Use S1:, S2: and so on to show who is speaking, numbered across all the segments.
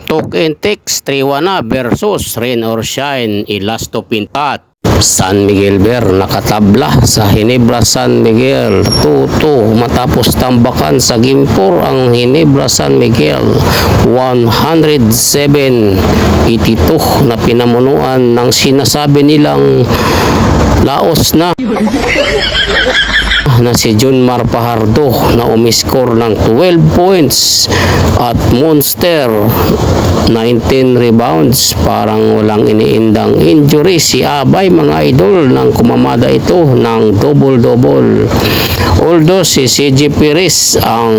S1: Talk and Text 3-1 na versus Rain or Shine Elasto Pintat. San Miguel Bear nakatabla sa Ginebra San Miguel 2-2 matapos tambakan sa Game 4 ang Ginebra San Miguel 107-82 na pinamunuan ng sinasabi nilang laos na si Junmar Fajardo na umiscore ng 12 points at Monster 19 rebounds. Parang walang iniindang injury si Abay mga idol nang kumamada ito ng double-double. Although si CJ Perez ang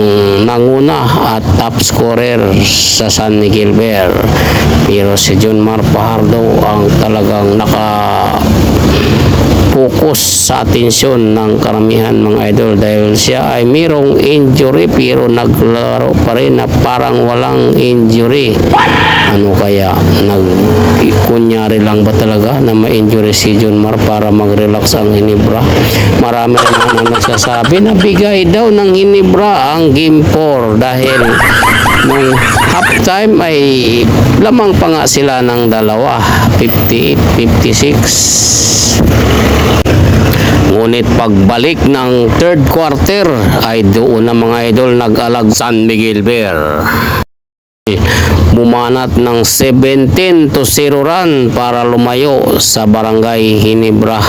S1: nanguna at top scorer sa San Miguel Bear, pero si Junmar Fajardo ang talagang focus sa atensyon ng karamihan mga idol dahil siya ay mayroong injury pero naglaro pa rin na parang walang injury. Ano kaya kunyari lang ba talaga na ma-injury si Junmar para mag-relax ang Ginebra? Marami naman ang nagsasabi na bigay daw ng Ginebra ang Game 4 dahil nung halftime ay lamang pa nga sila ng dalawa, 58-56. Ngunit pagbalik ng third quarter ay doon na mga idol nag-alag San Miguel Bear. Bumanat ng 17-0 run para lumayo sa Barangay Ginebra.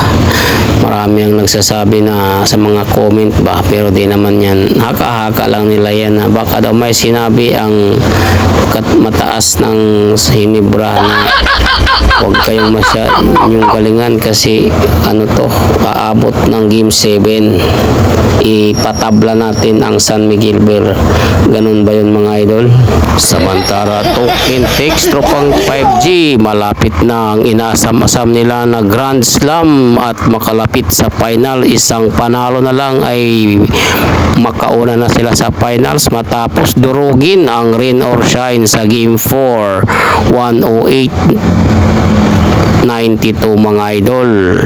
S1: Marami ang nagsasabi na sa mga comment ba, pero di naman yan, haka-haka lang nila yan na baka daw may sinabi ang mataas ng Ginebra na huwag kayong yung galingan kasi ano to, paabot ng Game 7 ipatabla natin ang San Miguel Bear. Ganun ba yun mga idol? Samantara Talk and Text tropang 5G malapit na ang inaasam-asam nila na Grand Slam at makalapit sa final. Isang panalo na lang ay makauna na sila sa finals matapos durugin ang Rain or Shine sa Game 4 108-92 mga idol.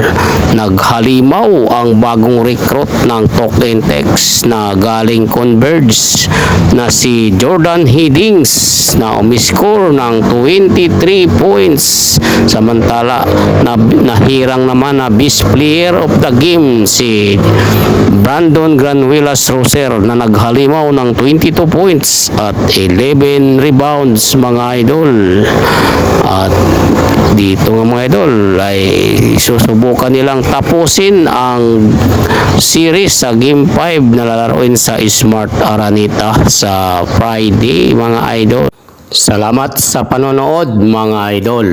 S1: Naghalimaw ang bagong recruit ng Talk and Text na galing Converge na si Jordan Hiddings na umiscore ng 23 points. Samantala nahirang naman na best player of the game si Brandon Granuelas Roser na naghalimaw ng 22 points at 11 rebounds mga idol. At dito nga mga idol ay susubukan nilang tapusin ang series sa Game 5 na lalaroin sa Smart Araneta sa Friday mga idol. Salamat sa panonood mga idol.